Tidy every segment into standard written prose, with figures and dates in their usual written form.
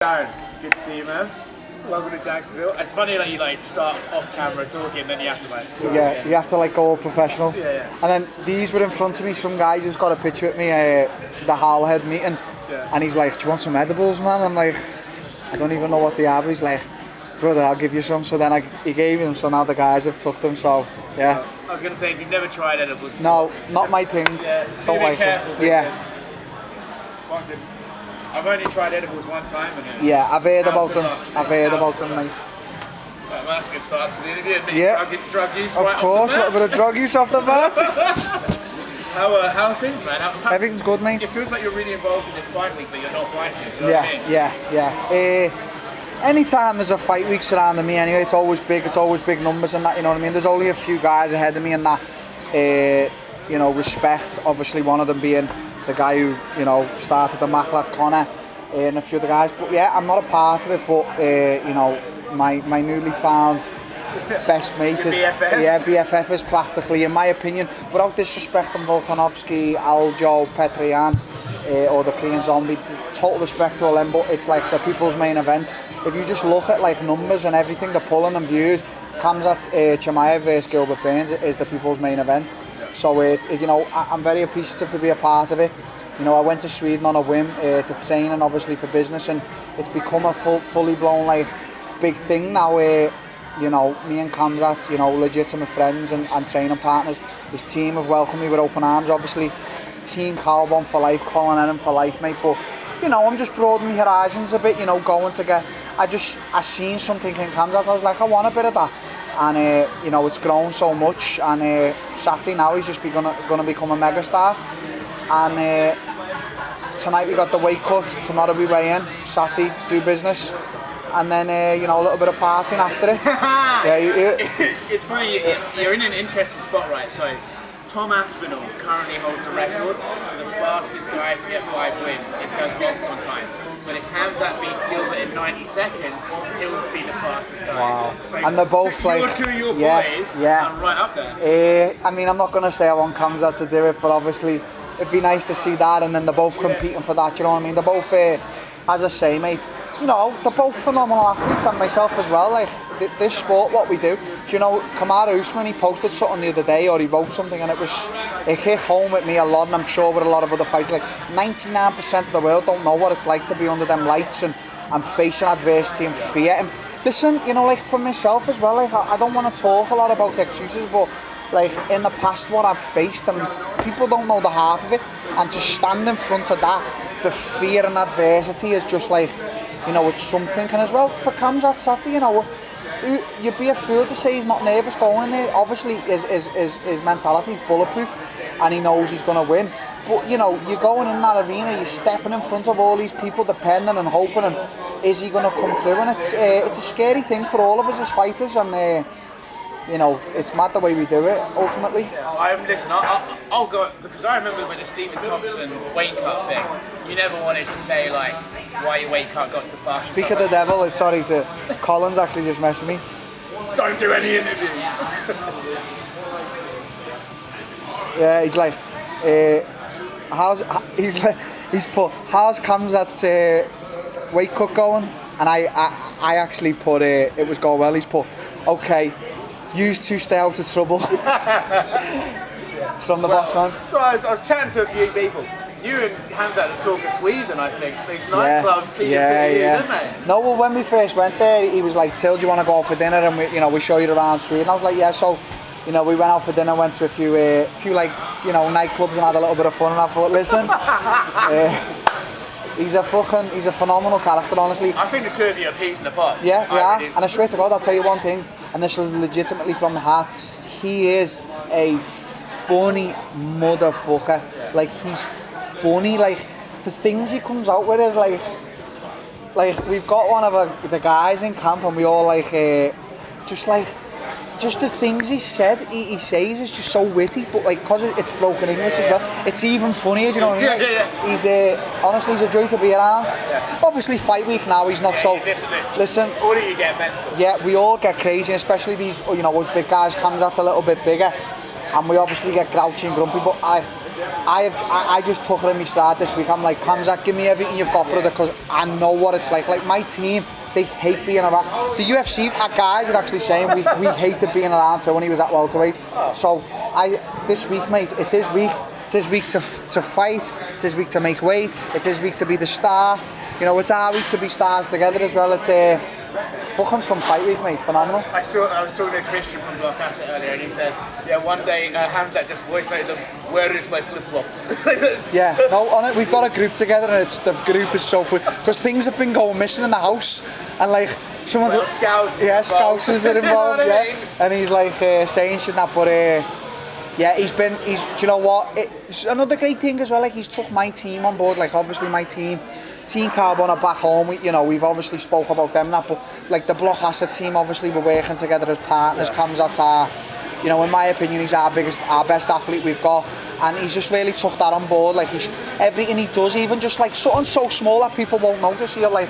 Darren, it's good to see you, man. Welcome to Jacksonville. It's funny that you start off camera talking, then you have to you have to go all professional. Yeah. And then these were in front of me. Some guy just got a picture with me, the Harlowhead meeting, and he's like, "Do you want some edibles, man?" I'm like, "I don't even know what they are." But he's like, "Brother, I'll give you some." So then he gave them. So now the guys have took them. So yeah. I was gonna say, if you've never tried edibles before, no, not my thing. Yeah, don't like careful. Them. Yeah. I've only tried edibles one time, and I've heard about them. I've heard about them, mate. Well, that's a good start to the interview. Yeah. Drug use. Of course, a little bit of drug use off the bat. How are things, man? Everything's good, mate. It feels like you're really involved in this fight week, but you're not fighting. You know what I mean? Yeah. Anytime there's a fight week surrounding me, anyway, it's always big. It's always big numbers and that. You know what I mean? There's only a few guys ahead of me in that. Respect. Obviously, one of them being the guy who started TheMacLife, Connor, and a few of the guys. But yeah, I'm not a part of it. But my newly found best mate is BFF is practically, in my opinion, without disrespecting Volkanovski, Aljo, Petrian, or the Korean Zombie. Total respect to all them, but it's like the people's main event. If you just look at everything and everything, the pulling and views, Khamzat Chimaev versus Gilbert Burns is the people's main event. So I'm very appreciative to be a part of it. I went to Sweden on a whim to train and obviously for business, and it's become a fully blown big thing now. Me and Khamzat, legitimate friends and training partners. His team have welcomed me with open arms. Obviously, Team Carbon for life, Colin Ellen for life, mate. But I'm just broadening my horizons a bit. Going to get. I seen something in Khamzat. I was like, I want a bit of that. And it's grown so much, and Saturday now he's just going to become a megastar. And tonight we got the weight cut, tomorrow we weigh in, Saturday do business, and then a little bit of partying after it. It's funny, you're in an interesting spot, right? So Tom Aspinall currently holds the record for the fastest guy to get 5 wins in terms of octagon time. But if Khamzat beats Gilbert in 90 seconds, he'll be the fastest guy. Wow. So, and they're both two of your boys are right up there. I'm not going to say I want Khamzat to do it, but obviously it'd be nice to see that, and then they're both competing for that, you know what I mean? They're both, as I say, mate, they're both phenomenal athletes, and myself as well. This sport, what we do. Kamaru Usman, he posted something the other day, or he wrote something, and it hit home with me a lot, and I'm sure with a lot of other fighters. 99% of the world don't know what it's like to be under them lights and facing adversity and fear. And listen, for myself as well, I don't want to talk a lot about excuses, but in the past what I've faced, and people don't know the half of it, and to stand in front of that, the fear and adversity is just it's something. And as well for Khamzat Saturday, you'd be a fool to say he's not nervous going in there. Obviously his mentality is bulletproof and he knows he's going to win, but you're going in that arena, you're stepping in front of all these people depending and hoping, and is he going to come through? And it's a scary thing for all of us as fighters, and it's mad the way we do it, ultimately. I'll go, because I remember when the Stephen Thompson weight cut thing, you never wanted to say, why your weight cut got too fast. Speak of the devil, sorry to... Colin's actually just messaged me. Don't do any interviews. Yeah, he's like, he's put, how's Khamzat's weight cut going? And I actually put, it was going well. He's put, okay, used to stay out of trouble. It's from the boss, man. So I was chatting to a few people. You and Khamzat the talk of Sweden, I think. These nightclubs see you, didn't they? No, well, when we first went there, he was like, Till, do you want to go for dinner? And we show you around Sweden. I was like, yeah. So, we went out for dinner, went to a few nightclubs and had a little bit of fun. And I thought, listen, he's a phenomenal character, honestly. I think the two of you are peas in a pod. Yeah, we are. And I swear to God, I'll tell you one thing, and this is legitimately from the heart. He is a funny motherfucker. He's funny. The things he comes out with is we've got one of the guys in camp, and we all just the things he says is just so witty, but because it's broken English as well, it's even funnier, do you know what I mean? He's honestly, he's a joy to be around. Obviously fight week now, he's not so... Listen, or do you get mental? Yeah, we all get crazy, especially these, us big guys. Khamzat's a little bit bigger, and we obviously get grouchy and grumpy, but I just took it in my stride this week. I'm like, Khamzat, give me everything you've got, brother, because I know what it's like. Like, my team, they hate being around. The UFC guys are actually saying we hated being around so when he was at welterweight. So this week, mate, it's his week. It's his week to fight. It's his week to make weight. It's his week to be the star. You know, it's our week to be stars together as well. It's fucking some fight week, mate. Phenomenal. I was talking to Christian from Block Asset earlier, and he said, yeah, one day Khamzat just voice noted them, "Where is my flip flops?" Yeah, no, on it. We've got a group together, and the group is so full because things have been going missing in the house, and like someone's Scouts. Yeah, Scousers are involved. You know what I Yeah, mean? and he's like saying shit that, but yeah, do you know what? It's another great thing as well. Like, he's took my team on board. Like, obviously my team Carbon are back home. We've obviously spoke about them that, but like the Block Asset team, obviously we're working together as partners. Khamzat's in my opinion, he's our best athlete we've got, and he's just really took that on board. Like, everything he does, even just like something so small that people won't notice, he'll like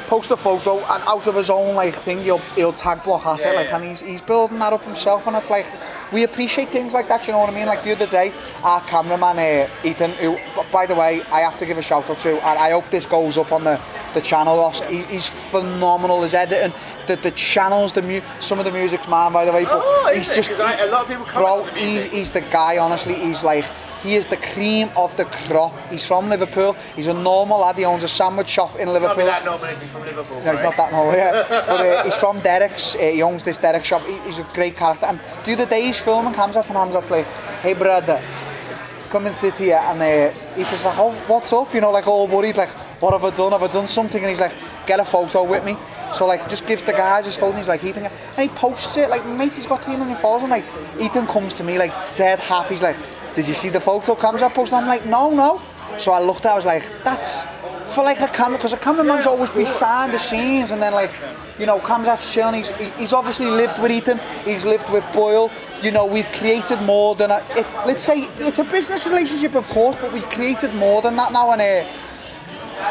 post a photo and out of his own like thing he'll tag Block Asset, and he's building that up himself, and it's like we appreciate things like that, you know what I mean? Like the other day, our cameraman Ethan, who by the way I have to give a shout out to, and I hope this goes up on the channel. He's phenomenal. His editing, the channels, some of the music's mine, by the way, but he's just a lot of people come bro, up with the music. he's the guy, honestly. He is the cream of the crop. He's from Liverpool. He's a normal lad. He owns a sandwich shop in Liverpool. Not that normal if he's from Liverpool. No, he's not that normal, yeah. But he's from Derek's. He owns this Derek shop. He's a great character. And the other day he's filming Khamzat, and Khamzat's like, "Hey brother, come and sit here." And he's just like, "Oh, what's up?" You know, like all worried, like, "What have I done? Have I done something?" And he's like, "Get a photo with me." So like, just gives the guys his phone. And he's like, "Ethan," and he posts it. Like, mate, he's got 3 million followers. And like, Ethan comes to me like dead happy. He's like, "Did you see the photo Khamzat posted?" I'm like, no. So I looked at it, I was like, that's for like a camera, because a cameraman's always behind the scenes, and then like, Khamzat's chilling. He's obviously lived with Ethan, he's lived with Boyle. We've created more than let's say it's a business relationship, of course, but we've created more than that now, and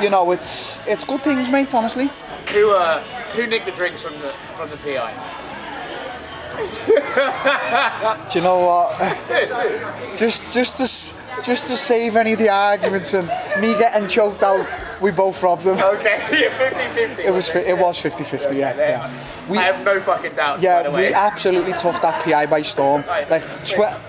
it's good things, mate, honestly. Who nicked the drinks from the PI? Do you know what? Just to save any of the arguments and me getting choked out, we both robbed them. Okay, 50-50. It was 50-50, yeah. I have no fucking doubts. Yeah, by the way. we absolutely took that PI by storm. Like,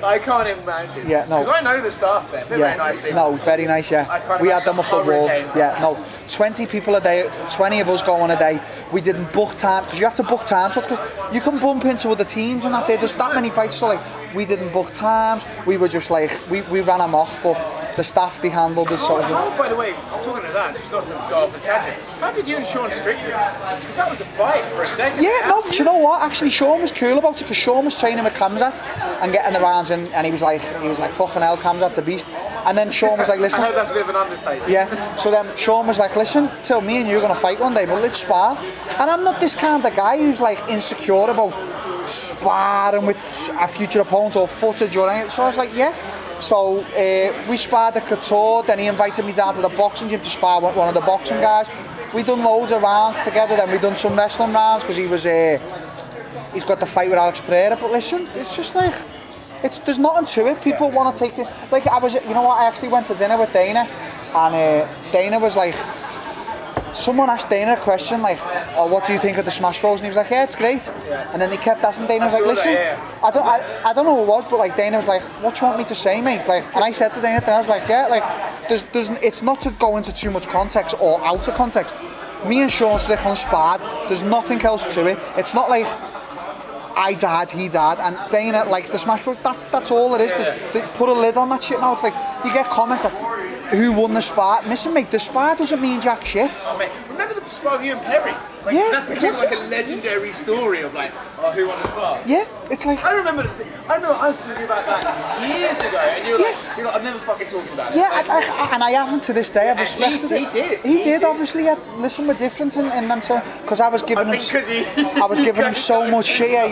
I can't imagine. Yeah, no. Because I know the staff there. They're very nice people. No, very nice. Yeah, we had them up the wall. Yeah, no. 20 people a day, 20 of us go on a day. We didn't book time, because you have to book times. Because you can bump into other teams and that day. There's that many fights, so like, we didn't book times. We were just like, we ran amok, but the staff, they handled us so good. By the way, talking to that, just not to go off a tangent, how did you and Sean Strickland? Because that was a fight for a second. Yeah, no, do you know what? Actually, Sean was cool about it, because Sean was training with Khamzat and getting the rounds, and he was like, fucking hell, Khamzat's a beast. And then Sean was like, listen. I heard that's a bit of an understatement. Yeah, so then Sean was like, listen, Till, me and you are going to fight one day, but let's spar. And I'm not this kind of guy who's like insecure about sparring with a future opponent or footage or anything. So I was like, yeah. So we sparred at Couture, then he invited me down to the boxing gym to spar with one of the boxing guys. We done loads of rounds together, then we done some wrestling rounds, because he's got the fight with Alex Pereira. But listen, it's just like, there's nothing to it. People want to take it. Like, I actually went to dinner with Dana, and Dana was like, someone asked Dana a question like, "Oh, what do you think of the Smash Bros?" And he was like, "Yeah, it's great." And then they kept asking. Dana was like, "Listen, I don't know who it was, but like Dana was like, what do you want me to say, mate?" Like, and I said to Dana, then I was like, "Yeah, like, there's it's not to go into too much context or out of context. Me and Sean Strickland sparred. There's nothing else to it. It's not like I died, he died, and Dana likes the Smash Bros. That's all it is. They put a lid on that shit now. It's like you get comments like, who won the spar? Listen, mate, the spar doesn't mean jack shit. Oh, mate, remember the spar of you and Perry? Like, yeah, that's become like a legendary story of like, who won the spar? Yeah, it's like. I remember I was talking about that years ago, and you were like, I'm never fucking talking about it. Yeah, and I haven't to this day. I've respected it. He did, obviously. Listen, we're different in them, because I was giving him so much shit.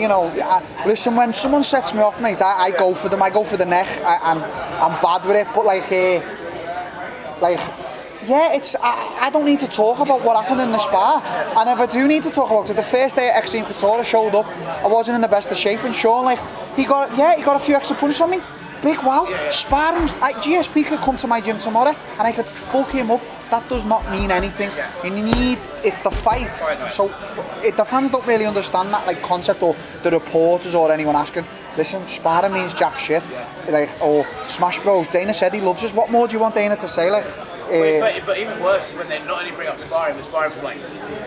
Listen, when someone sets me off, mate, I go for them. I go for the neck. I'm bad with it, but yeah, I don't need to talk about what happened in the spar, and if I do need to talk about it, the first day at Extreme Couture I showed up, I wasn't in the best of shape, and Sean, like, he got a few extra punches on me, Big wow. Sparring. GSP could come to my gym tomorrow and I could fuck him up. That does not mean anything. It's the fight. So the fans don't really understand that like concept, or the reporters or anyone asking, listen, sparring means jack shit. Like, or Smash Bros. Dana said he loves us. What more do you want Dana to say? Like, but even worse is when they not only bring up sparring, but sparring from like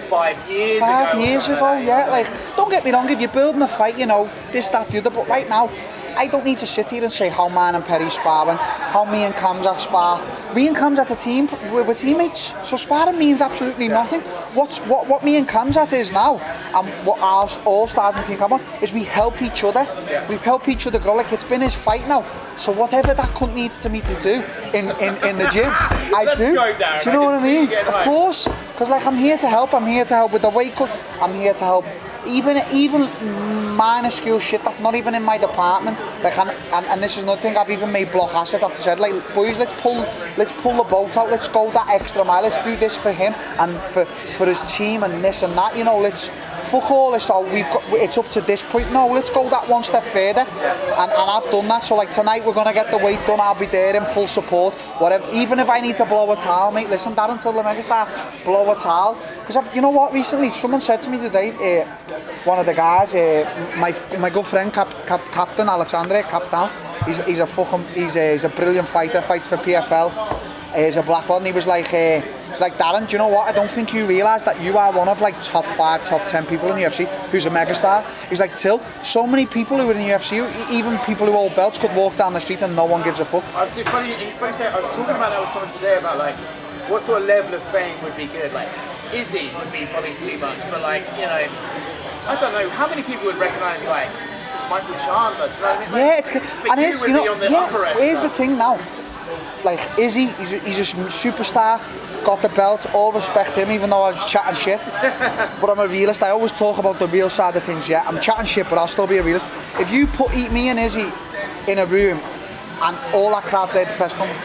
5 years ago. 5 years ago, yeah. Like, don't get me wrong, if you're building a fight, you know, this, that, the other, but right now, I don't need to sit here and say how man and Perry spar went, how me and Khamzat spar. Me and Khamzat a team, we're teammates, so sparring means absolutely nothing. What me and Khamzat is now, and what our all-stars and team come on, is we help each other. We help each other grow. Like, it's been his fight now, so whatever that cunt needs to me to do in the gym, I do. Go, Darren. Do you know what I mean? Of course, because like I'm here to help. I'm here to help with the weight cut. I'm here to help. Even minuscule shit that's not even in my department. Like, and this is nothing. I've even made block assets. I've said, like, boys, let's pull the boat out. Let's go that extra mile. Let's do this for him and for his team and this and that. You know, let's fuck all this out. It's up to this point. No, let's go that one step further. And I've done that. So like tonight we're gonna get the weight done. I'll be there in full support. Whatever. Even if I need to blow a towel, mate. Listen, Darren Till, the megastar, blow a towel. Because you know what? Recently, someone said to me today. One of the guys, my good friend, Captain Alexander, Captain, he's a brilliant fighter, fights for PFL, he's a black belt, and he was like, Darren, do you know what, I don't think you realise that you are one of like top 5, top 10 people in the UFC who's a megastar. He's like, Till, so many people who are in the UFC, even people who hold belts, could walk down the street and no one gives a fuck. Funny say, I was talking about that with someone today about like, what sort of level of fame would be good. Like, Izzy would be probably too much, but like, you know, I don't know, how many people would recognise like Michael Chandler, do you know what I mean? Like, yeah, it's good. And it's, you know, here's the thing now. Like, Izzy, he's a superstar, got the belt, all respect him, even though I was chatting shit. But I'm a realist, I always talk about the real side of things, yeah. I'm chatting shit, but I'll still be a realist. If you put me and Izzy in a room and all that crowd there at the press conference,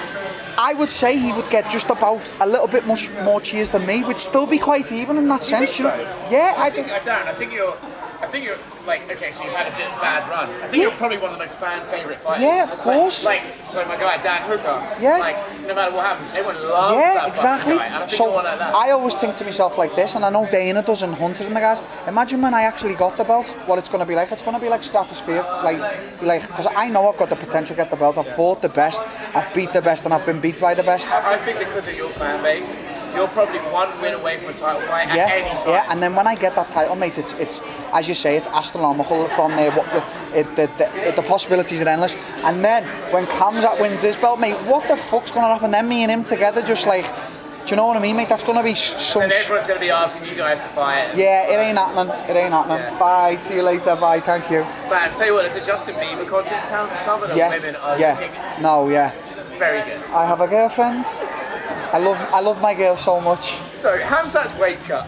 I would say he would get just about a little bit much more cheers than me. We'd still be quite even in that sense, you know? Yeah, I think. Darren, I think you're like, okay, so you've had a bit of a bad run. I think you're probably one of the most fan favourite fighters. Yeah, of course. Like, so my guy Dan Hooker. Yeah. Like, no matter what happens, everyone loves that exactly. guy. And I think so like that. I always think to myself like this, and I know Dana does and Hunter and the guys. Imagine when I actually got the belt, what it's going to be like. It's going to be like stratosphere, like, because I know I've got the potential to get the belt. I've fought the best, I've beat the best, and I've been beat by the best. I think because of your fan base, you're probably one win away from a title fight at any time. Yeah, and then when I get that title, mate, it's as you say, it's astronomical from there. The possibilities are endless. And then when Khamzat wins his belt, mate, what the fuck's going to happen? Then me and him together, just like, do you know what I mean, mate? That's going to be some. And everyone's going to be asking you guys to fight. Yeah, it ain't happening. It ain't happening. Yeah. Bye. See you later. Bye. Thank you. But I'll tell you what, there's a Justin Bieber concert in town. Some of the women are looking very good. I have a girlfriend. I love my girl so much. So Khamzat's weight cut.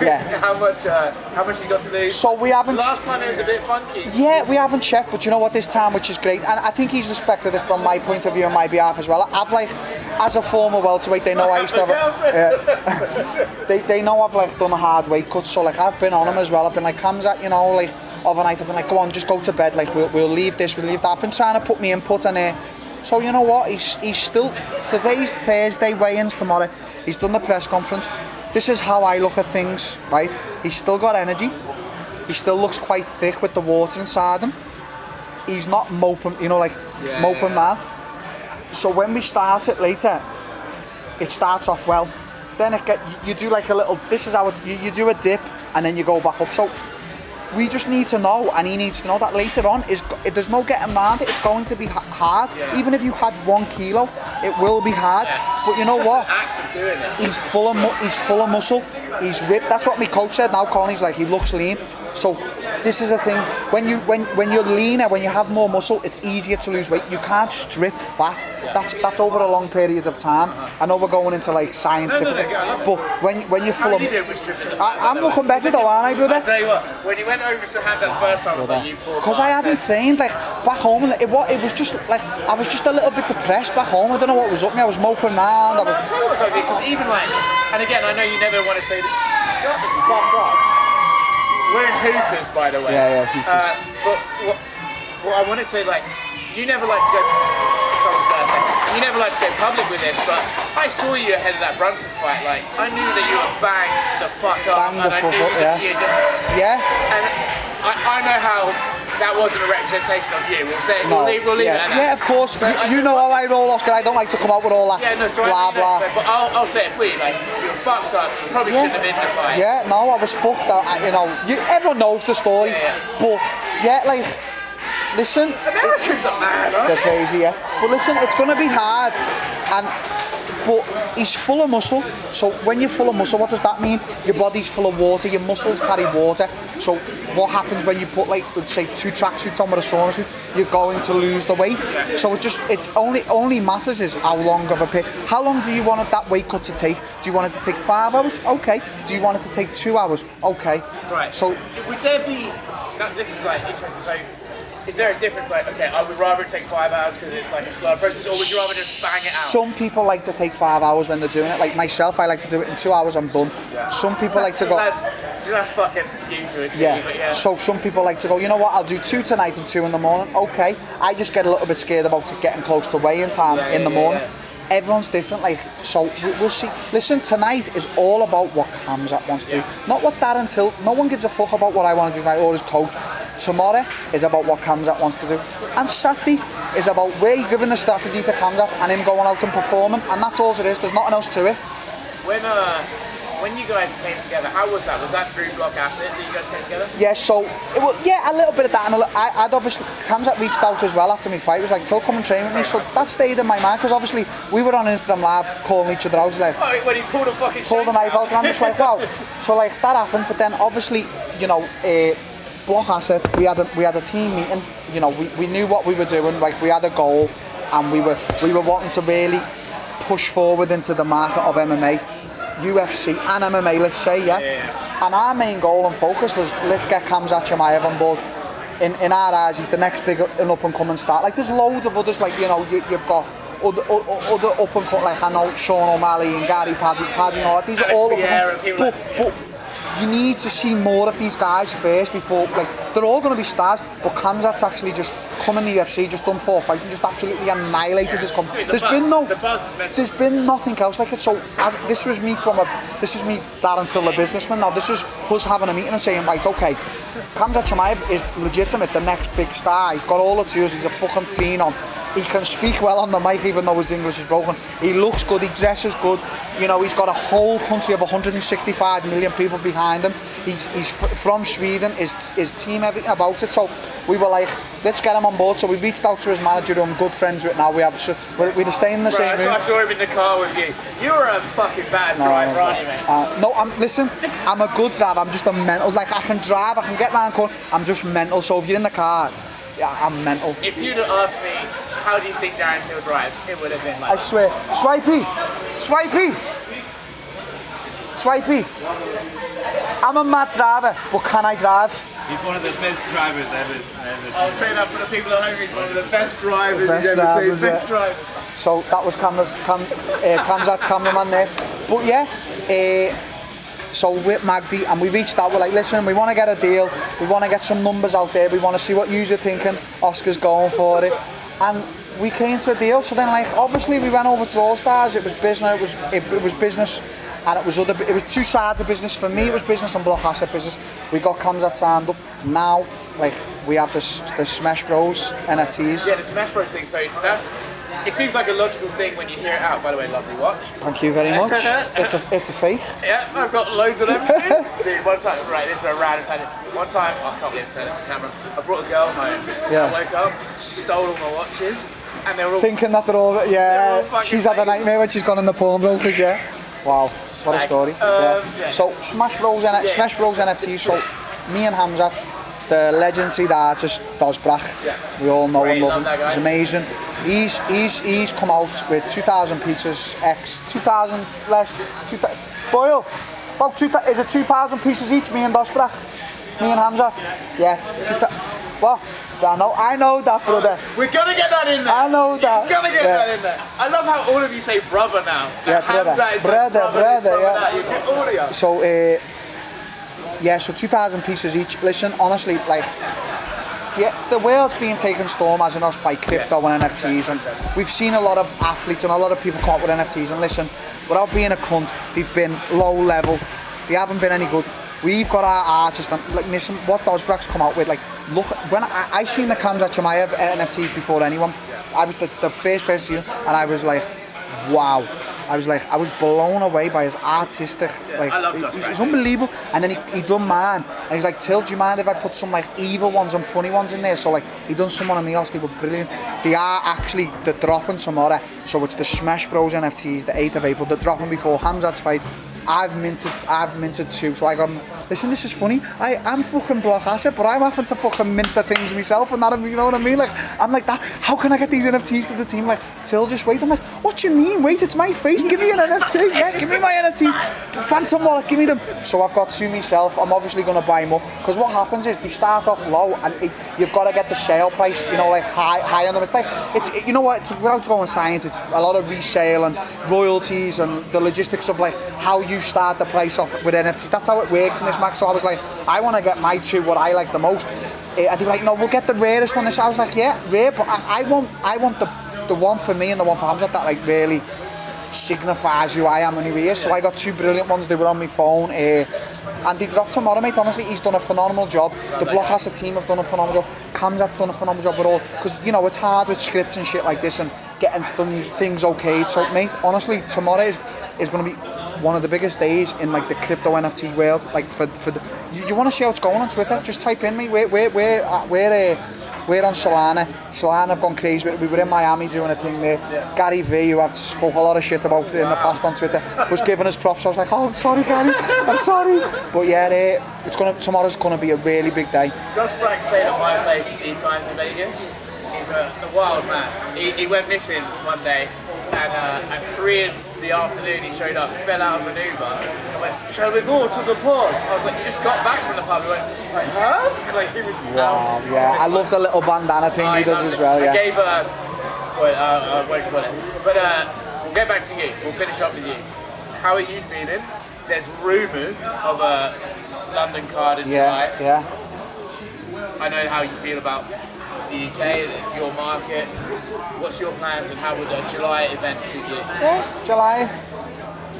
Yeah. How much you got to lose? So we haven't. Last time it was a bit funky. Yeah, we haven't checked, but you know what? This time, which is great, and I think he's respected it from my point of view and my behalf as well. I've like, as a former welterweight, they know I used to have. They know I've like done a hard weight cut, so like I've been on him as well. I've been like, Khamzat, you know, like overnight I've been like, go on, just go to bed. Like we'll leave this, we'll leave that. I've been trying to put me input on. So you know what? He's still. Today's Thursday, weigh-ins tomorrow. He's done the press conference. This is how I look at things, right? He's still got energy. He still looks quite thick with the water inside him. He's not moping, you know, like moping man. So when we start it later, it starts off well. Then you do like a little. This is how you do a dip and then you go back up. So we just need to know, and he needs to know that later on there's no getting around it. It's going to be hard. Yeah. Even if you had 1 kilo, it will be hard. Yeah. But you know what? He's full of muscle. He's ripped. That's what my coach said. Now Colin, he's like, he looks lean. So this is a thing. When you're leaner, when you have more muscle, it's easier to lose weight. You can't strip fat. That's over a long period of time. I know we're going into like scientific, but when you're full of, I'm looking better though, aren't I, brother? I'll tell you what. When you went over to have that first time, I was like, you poor. Because I hadn't trained like back home. It was just like I was just a little bit depressed back home. I don't know what was up me. I was moping around. I'll tell you what's okay, because even like, and again, I know you never want to say that. Shut the fuck up. We're in Hooters, by the way. Yeah, Hooters. But what I wanted to say, like, you never like to go. Someone's birthday. You never like to go public with this, but I saw you ahead of that Brunson fight. Like, I knew that you were banged the fuck up, Banged the fuck up, that you just. Yeah. And I know how that wasn't a representation of you. We'll say No. we'll leave it at that. Yeah, of course. So you know how I roll, Oscar. I don't like to come out with all that blah blah. But I'll say it for you. Like, you were fucked up. You probably shouldn't have been in the fight. Yeah, no, I was fucked up. You know, everyone knows the story. But yeah, like, listen. Americans are mad, huh? They're crazy, yeah. But listen, it's gonna be hard, but he's full of muscle. So when you're full of muscle, what does that mean? Your body's full of water. Your muscles carry water. So what happens when you put, like, let's say 2 tracksuits on with a sauna suit? You're going to lose the weight. So it only matters is how long of a period. How long do you want that weight cut to take? Do you want it to take 5 hours? Okay. Do you want it to take 2 hours? Okay. Right. So would there be? This is like interesting. So, is there a difference? Like, okay, I would rather take 5 hours because it's like a slower process, or would you rather just bang it out? some people like to take 5 hours when they're doing it. Like myself, I like to do it in 2 hours. I'm done. Yeah. Some people like to go. That's fucking you to it. Yeah. But yeah. So some people like to go, you know what, I'll do 2 tonight and 2 in the morning. Okay. I just get a little bit scared about it getting close to weigh-in time in the morning. Yeah. Everyone's different, like, so we'll see. Listen, tonight is all about what Khamzat wants to do, not what Darren Till. No one gives a fuck about what I want to do tonight or his coach. Tomorrow is about what Khamzat wants to do, and Saturday is about we're giving the strategy to Khamzat and him going out and performing, and that's all it is. There's nothing else to it. When you guys came together, how was that? Was that through Block Acid that you guys came together? Yeah, so a little bit of that, and I'd obviously Khamzat reached out as well after my fight. He was like, "Till, come and train with me." So that stayed in my mind because obviously we were on Instagram Live calling each other out. He's like, when he pulled the knife out, and I'm just like, wow. So like that happened, but then obviously, you know, Block Acid, we had a team meeting. You know, we knew what we were doing. Like, we had a goal, and we were wanting to really push forward into the market of MMA. UFC and MMA, let's say, yeah. And our main goal and focus was, let's get Khamzat Chimaev on board. In our eyes, he's the next big and up and coming star. Like, there's loads of others, like, you know, you've got other up and coming, like, I know Sean O'Malley and Gary Paddy and all that. These are all up and coming. But you need to see more of these guys first before, like, they're all going to be stars, but Khamzat's actually just come in the UFC, just done 4 fights and just absolutely annihilated this company. There's been nothing else like it. So this is me, Darren Till, the businessman. Now this is us having a meeting and saying, right, okay, Khamzat Chimaev is legitimate, the next big star. He's got all the tools. He's a fucking phenom. He can speak well on the mic, even though his English is broken. He looks good. He dresses good. You know, he's got a whole country of 165 million people behind him. He's from Sweden. His team, everything about it. So we were like, let's get him on board. So we reached out to his manager, who I'm good friends with now. We're staying in the same room. I saw him in the car with you. You were a fucking bad driver, aren't you, mate? Listen, I'm a good driver. I'm just a mental. Like, I can drive. I can get round corner. I'm just mental. So if you're in the car, I'm mental. If you'd have asked me, how do you think Darren Till drives? It would have been like... I swear. Swipey! I'm a mad driver, but can I drive? He's one of the best drivers ever. I'll say that for the people at home. He's one of the best drivers you've ever seen. Best drivers. So that was Khamzat's cameraman there. But yeah, so with Magdi, and we reached out, we're like, listen, we want to get a deal. We want to get some numbers out there. We want to see what you're thinking. Oscar's going for it. And we came to a deal. So then, like, obviously we went over to All Stars. It was business. It was business, and it was 2 sides of business. For me, it was business, and Block Acid business. We got Khamzat signed up. Now, like, we have the Smash Bros NFTs. Yeah, the Smash Bros thing. So it seems like a logical thing when you hear it out. By the way, lovely watch. Thank you very much. It's a fake. Yeah, I've got loads of them too. Dude, one time, right, this is a random tangent. One time, I can't believe it's a camera. I brought a girl home. Yeah. I woke up, she stole all my watches, and they were all thinking that they're all she's had a nightmare when she's gone in the pawnbrokers. Yeah. Wow, what a story. Yeah. So Smash Bros NFTs. So me and Khamzat, the legendary artist Dozbrach, we all know and love him. He's amazing. He's come out with 2,000 pieces, 2,000 less, 2,000. Boyle, about 2,000. Is it 2,000 pieces each? Me and Dozbrach, me and Khamzat. Yeah. What? I know that, brother. We're gonna get that in there. I know that. We're gonna get that in there. I love how all of you say brother now. Yeah, brother. Yeah. All of you. So, so 2,000 pieces each. Listen, honestly, like, the world's being taken storm as in us by crypto and NFTs, and we've seen a lot of athletes and a lot of people come up with NFTs, and listen, without being a cunt, they've been low level, they haven't been any good. We've got our artists, and like, listen, what Dozbrak's come out with, like, look, when I seen the Khamzat Chimaev NFTs before anyone, I was the first person to see them, and I was like, wow. I was blown away by his artistic, like, I love he's unbelievable. And then he done mine, and he's like, Till, do you mind if I put some like evil ones and funny ones in there? So like, he done some on me else, they were brilliant. They are actually, they're dropping tomorrow, so it's the Smash Bros NFTs, the 8th of April, they're dropping before Khamzat's fight. I've minted 2, so I got them. Listen, this is funny. I'm fucking block asset, but I'm having to fucking mint the things myself, and that, you know what I mean? Like, I'm like that. How can I get these NFTs to the team? Like, Till, just wait. I'm like, what do you mean? Wait, it's my face. Give me an NFT. Yeah, give me my NFTs. Phantom wallet, give me them. So I've got 2 myself. I'm obviously gonna buy more because what happens is they start off low, and you've got to get the sale price, you know, like high on them. It's like you know what? It's, without going science, it's a lot of resale and royalties and the logistics of like how you start the price off with NFTs. That's how it works in this match. So I was like, I want to get my 2 what I like the most. And they were like, no, we'll get the rarest one. I was like, yeah, rare, but I want the one for me and the one for Khamzat that like really signifies who I am and who he is. So I got 2 brilliant ones. They were on my phone. And they dropped tomorrow, mate. Honestly, he's done a phenomenal job. The Blockhaster team have done a phenomenal job. Khamzat's done a phenomenal job with all, because you know it's hard with scripts and shit like this and getting things okayed. So, mate, honestly, tomorrow is going to be one of the biggest days in like the crypto NFT world. Like for the, you want to see how it's going on Twitter? Just type in me. We're on Solana. Solana have gone crazy. We were in Miami doing a thing there. Yeah. Gary V, who I've spoke a lot of shit about in the past on Twitter, was giving us props. I was like, oh, I'm sorry, Gary. I'm sorry. But yeah, tomorrow's gonna be a really big day. Dozbrak stayed at my place a few times in Vegas. He's a wild man. He went missing one day, and at 3 in the afternoon he showed up, fell out of an Uber, and went, shall we go to the pub? I was like, you just got back from the pub. He went, I have? And like, he was wow, yeah. I love the little bandana thing he does as well, yeah. I gave won't spoil it. But we'll get back to you. We'll finish up with you. How are you feeling? There's rumours of a London card in July. Yeah. I know how you feel about the UK, it's your market. What's your plans and how would a July event suit you? Yeah, July.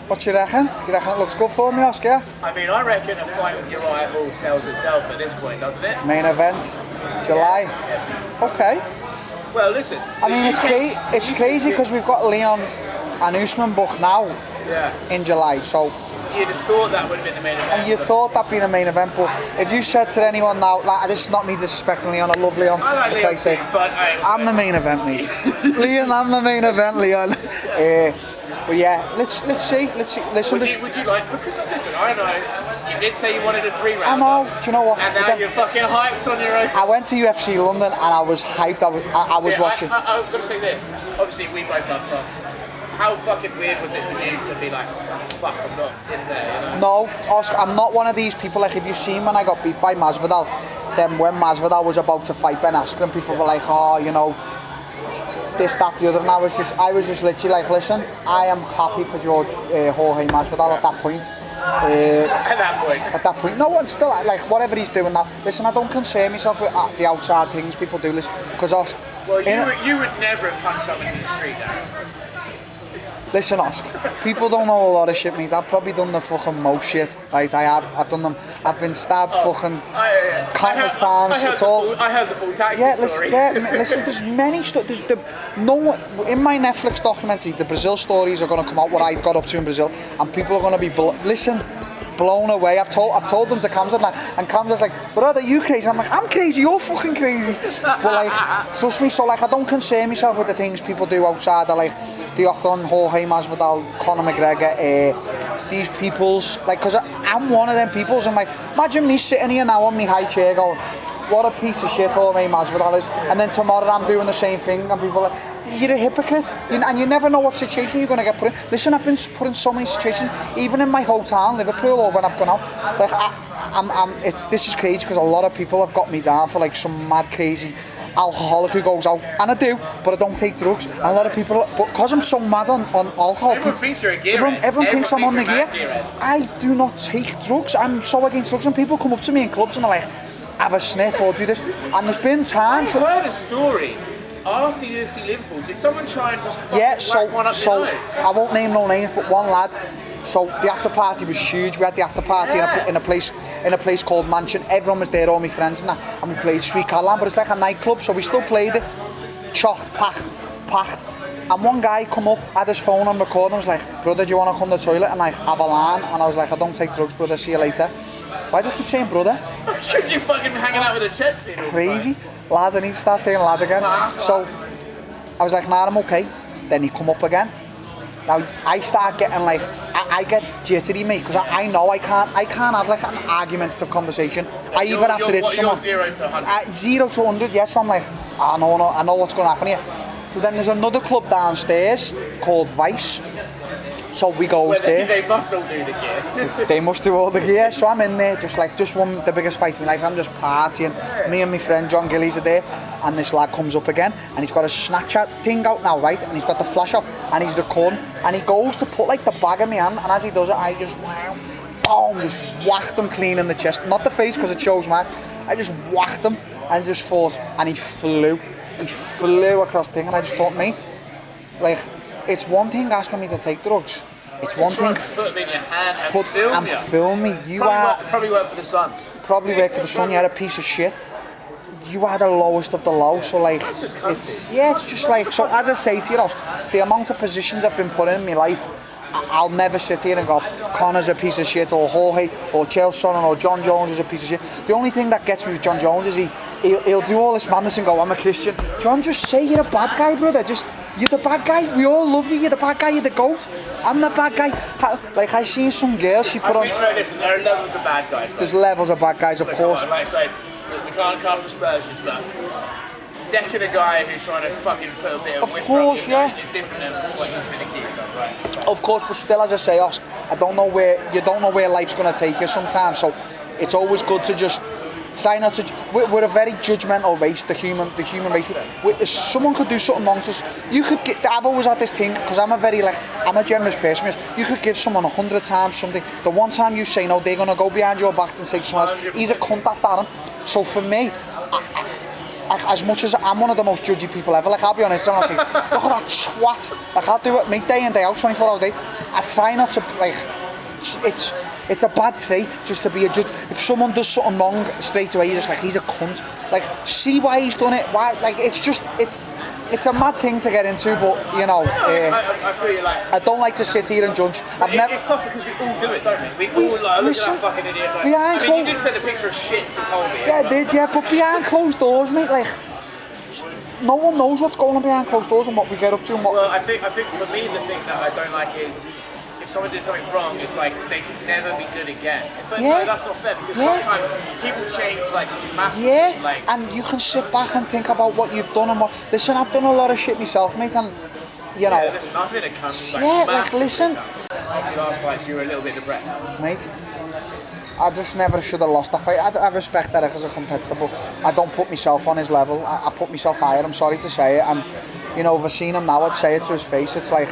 What do you reckon? Do you reckon it looks good for me, Oscar? I mean, I reckon a fight with Uriah Hall sells itself at this point, doesn't it? Main event, July. Yeah. Okay. Well, listen. I mean, it's crazy because we've got Leon and Usman booked now in July, so. You'd have thought that would have been the main event. And you thought that'd been a main event, but if you said to anyone now, like, this is not me disrespecting Leon, I love Leon, I like for Christ's sake. But I'm the main event, mate. Leon, I'm the main event, Leon. But yeah, let's see. Listen, would you like? Because listen, I know you did say you wanted a 3-round. I know. Do you know what? And now you're fucking hyped on your own. I went to UFC London and I was hyped. I was watching. I'm gonna say this. Obviously, we both love Tom. How fucking weird was it for you to be like, oh, fuck, I'm not in there, you know? No, Oscar, I'm not one of these people, like, if you've seen when I got beat by Masvidal, then when Masvidal was about to fight Ben Askren, people were like, oh, you know, this, that, the other, and I was just literally like, listen, I am happy for Jorge Masvidal at that point. At that point, no, I'm still, like, whatever he's doing now, listen, I don't concern myself with the outside things people do, listen, because Oscar... Well, you would never have punched someone in the street, Darren. Listen, Oscar, people don't know a lot of shit, mate. I've probably done the fucking most shit, right? I've done them. I've been stabbed fucking countless times. I heard the full taxi story. Listen, there's many stuff. In my Netflix documentary, the Brazil stories are going to come out, what I got up to in Brazil, and people are going to be, blown away. I've told them to Khamzat, like, and Khamzat's like, brother, you crazy? I'm like, I'm crazy, you're fucking crazy. But like, trust me, so like, I don't concern myself with the things people do outside. Like, the Octagon, Jorge Masvidal, Conor McGregor, these peoples, like, because I'm one of them peoples. I'm like, imagine me sitting here now on my high chair going, what a piece of shit Jorge Masvidal is, and then tomorrow I'm doing the same thing, and people are like, you're a hypocrite, and you never know what situation you're going to get put in. Listen, I've been put in so many situations, even in my hotel in Liverpool or when I've gone out. Like, this is crazy because a lot of people have got me down for like some mad crazy alcoholic who goes out, and I do, but I don't take drugs. And a lot of people, but because I'm so mad on alcohol, everyone thinks you're a gearhead. Everyone thinks I'm on the gear. I do not take drugs. I'm so against drugs, and people come up to me in clubs and they're like, have a sniff or do this. And there's been times. I heard a story after UFC Liverpool. Did someone try and just Yeah, whack one up your nose? I won't name no names, but one lad. So the after party was huge. We had the after party in a place called Mansion. Everyone was there, all my friends and that, and we played Sweet Caroline, but it's like a nightclub, so we still played it. Chocked, packed. And one guy come up, had his phone on record and was like, brother, do you want to come to the toilet and like have a line? And I was like, I don't take drugs, brother, see you later. Why do I keep saying brother? Shouldn't you fucking hanging out with a chest in all the Crazy. Lads, I need to start saying lad again. So I was like, nah, I'm okay. Then he come up again. Now I start getting like, I get jittery, mate, because I know I can't have like an argumentative conversation. I even have to hit someone. 0 to 100? 0 to 100, yes. So I'm like, I know what's going to happen here. So then there's another club downstairs called Vice. So we goes there. They must all do the gear. They must do all the gear. So I'm in there, just won the biggest fight of my life. I'm just partying. Me and my friend John Gillies are there, and this lad comes up again, and he's got a Snapchat thing out now, right? And he's got the flash off, and he's recording, and he goes to put like the bag in my hand, and as he does it, I just, boom, just whacked him clean in the chest. Not the face, because it shows mad. I just whacked him, and just fought, and he flew across the thing, and I just thought, mate, like, it's one thing asking me to take drugs. It's one thing. Put them in your hand and film me. Probably work for the Sun. Probably work for the Sun. You're a piece of shit. You are the lowest of the low. So like, it's just like. So as I say to you, the amount of positions I've been put in my life, I'll never sit here and go, Connor's a piece of shit, or Jorge, or Chael Sonnen, or John Jones is a piece of shit. The only thing that gets me with John Jones is he'll do all this madness and go, I'm a Christian. John, just say you're a bad guy, brother. You're the bad guy. We all love you. You're the bad guy. You're the GOAT. I'm the bad guy. Like I seen some girl, she put on. Listen, there are levels of bad guys. There's levels of bad guys, of course. Like I say, we can't cast aspersions, but decking a guy who's trying to fucking put a bit of whip up is different than what he's been accused of, right? Of course, but still, as I say, Oscar, you don't know where life's gonna take you sometimes. So it's always good to just try not to. We're a very judgmental race, the human race. If someone could do something wrong to us, I've always had this thing, because I'm a generous person. You could give someone 100 times something. The one time you say no, they're gonna go behind your back and say to someone else, he's a cunt, that Darren. So for me, as much as I'm one of the most judgy people ever, like I'll be honest, I'm like, look at that twat. Like I'll do it, mate, day in day out, 24 hours a day. I try not to like. It's a bad trait just to be a judge. If someone does something wrong, straight away you're just like, he's a cunt. Like, see why he's done it. Why? Like, it's a mad thing to get into, but you know. I feel you like. I don't like to sit here and judge. It's tough because we all do it, don't we? We all like, look at that fucking idiot. Like, you did send a picture of shit to Colby. Yeah, I did, yeah, but behind closed doors, mate, like, no one knows what's going on behind closed doors and what we get up to and what. Well, I think for me the thing that I don't like is, if someone did something wrong, it's like they can never be good again. It's like, no, that's not fair, because sometimes people change like massively. Yeah, like, and you can sit back and think about what you've done and what. Listen, I've done a lot of shit myself, mate, and you know. Yeah, listen, I've been a cunt. Like listen. After your last fights, you were a little bit depressed. Mate, I just never should have lost a fight. I respect Derek as a competitor, but I don't put myself on his level. I put myself higher, I'm sorry to say it, and you know, if I seen him now, I'd say it to his face. It's like,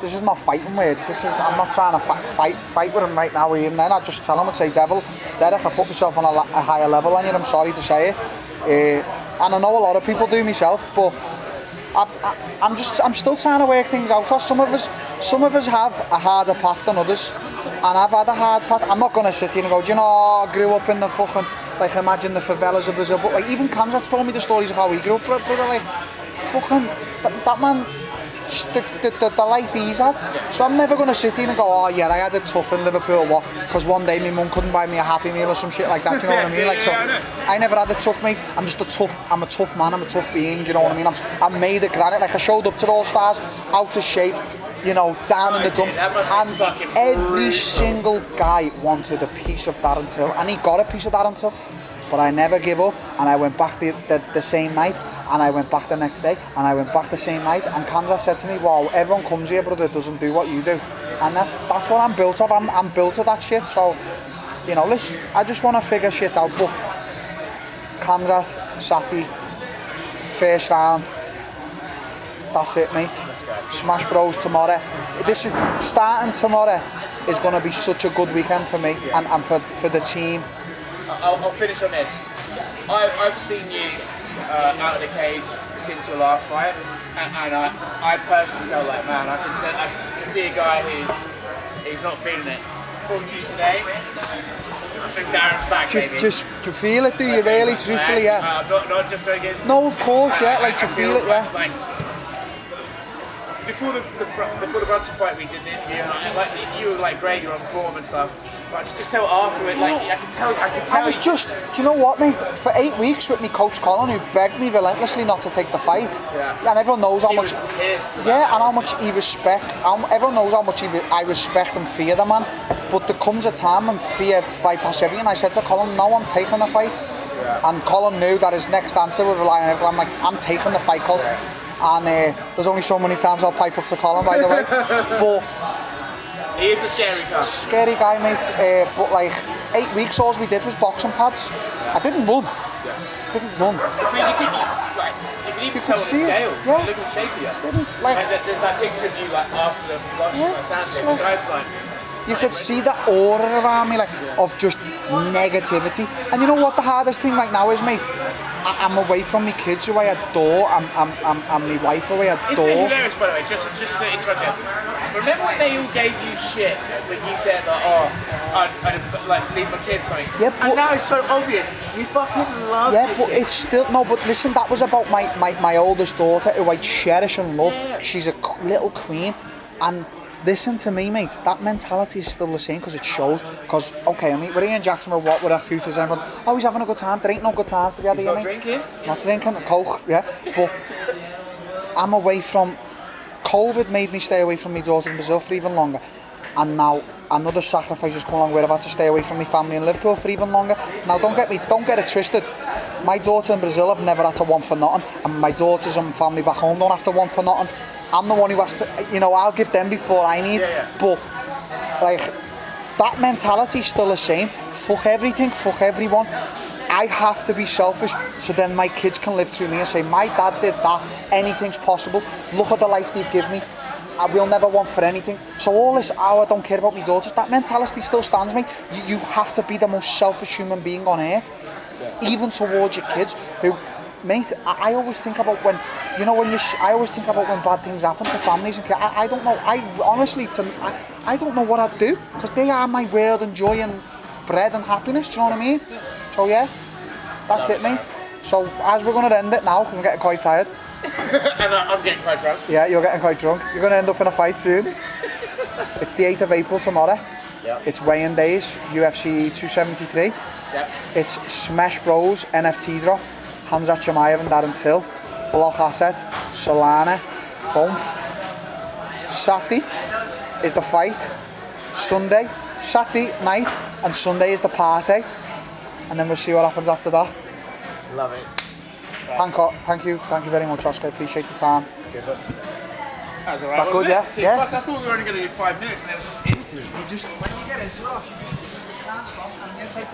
this is not fighting words. I'm not trying to fight with him right now. Even then, I just tell him and say, Devil, Derek, I put myself on a higher level than you. I'm sorry to say it, and I know a lot of people do myself, but I'm still trying to work things out. Some of us have a harder path than others, and I've had a hard path. I'm not going to sit here and go, do you know, I grew up in the fucking, like, imagine the favelas of Brazil, but like, even Khamzat's told me the stories of how he grew up, brother, like, fucking, that man, the life he's had. So I'm never going to sit here and go, oh yeah, I had it tough in Liverpool, what? Because one day my mum couldn't buy me a Happy Meal or some shit like that, do you know what I mean? Like, so I never had it tough, mate. I'm a tough man, I'm a tough being, you know what I mean? I'm made of granite. Like, I showed up to the All-Stars, out of shape, you know, down in the dumps, and every single guy wanted a piece of Darren Till, and he got a piece of Darren Till. But I never give up, and I went back the same night, and I went back the next day, and I went back the same night, and Khamzat said to me, wow, everyone comes here, brother, doesn't do what you do. And that's what I'm built of. I'm built of that shit. So, you know, I just want to figure shit out. But Khamzat, Sati, first round, that's it, mate. Smash Bros tomorrow. This is starting tomorrow is going to be such a good weekend for me and for the team. I'll finish on this. I've seen you out of the cage since your last fight, and I personally felt like, man, I can see a guy who's not feeling it. Talking to you today, I think Darren's back, baby. Just to feel it, do you really? Truthfully, yeah. Not just joking. No, of course, yeah. Like to feel it, yeah. Like, before the Brunson fight, we did an interview, and you were like great, you're on form and stuff. But I could just tell after it, like I could tell. I was just, do you know what, mate? For 8 weeks with me coach Colin, who begged me relentlessly not to take the fight. Yeah. And everyone knows how He much. was pissed. Yeah, and how much he respect. Everyone knows how much I respect and fear the man. But there comes a time when fear bypass everything. I said to Colin, no, I'm taking the fight. Yeah. And Colin knew that his next answer would rely on it. I'm like, I'm taking the fight, Colin. Yeah. And there's only so many times I'll pipe up to Colin, by the way. But he is a scary guy. scary guy, mate. But like 8 weeks, all we did was boxing pads. Yeah. I didn't run. Yeah. Didn't run. I mean, you can even tell on the see it, scale. yeah. You look at the shape of you. Didn't, like, There's that picture of you like after the loss, Yeah, dancing. The guy's like. you could see the aura around me, like, of just negativity. And you know what the hardest thing right now is, mate? I'm away from my kids who I adore, and my wife who I Isn't it adore. hilarious, by the way, just to interrupt you, remember when they all gave you shit when you said that, I'd like leave my kids something? Yeah, but- and now it's so obvious, you fucking love Yeah, your but kids. it's still, no, but listen, that was about my oldest daughter who I cherish and love. Yeah. She's a little queen, and listen to me, mate, that mentality is still the same because it shows. Because, okay, I mean, we're here in Jacksonville, what with our cooters and everyone, oh, he's having a good time. There ain't no good times to be had here, Not mate. drinking? Not drinking, Coke, yeah. But I'm away from, COVID made me stay away from my daughter in Brazil for even longer. And now another sacrifice has come along where I've had to stay away from my family in Liverpool for even longer. Now don't get it twisted. My daughter in Brazil have never had to want for nothing, and my daughters and family back home don't have to want for nothing. I'm the one who has to, I'll give them before I need. Yeah. But like, that mentality's still the same. Fuck everything, fuck everyone. I have to be selfish so then my kids can live through me and say, my dad did that, anything's possible. Look at the life they've given me. I will never want for anything. So all this, I don't care about my daughters, that mentality still stands, mate. You have to be the most selfish human being on earth. Yeah. Even towards your kids who, mate, I always think about when, I always think about when bad things happen to families and kids. I don't know, I don't know what I'd do, because they are my world and joy and bread and happiness, do you know what I mean? So yeah, that's it, mate. So as we're going to end it now, because I'm getting quite tired. And I'm getting quite drunk. Yeah, you're getting quite drunk. You're going to end up in a fight soon. It's the 8th of April tomorrow. Yeah. It's weigh-in days, UFC 273. Yeah. It's Smash Bros NFT drop. Khamzat Chimaev and Darren Till. Block Asset, Solana, Bomph. Saturday is the fight. Saturday night and Sunday is the party. And then we'll see what happens after that. Love it. Thank you very much, Oscar. I appreciate the time. Good. That was alright. That good, yeah? Dude, Yeah. fuck, I thought we were only going to do 5 minutes and it was just into it. When you get into it, you can't stop and you take the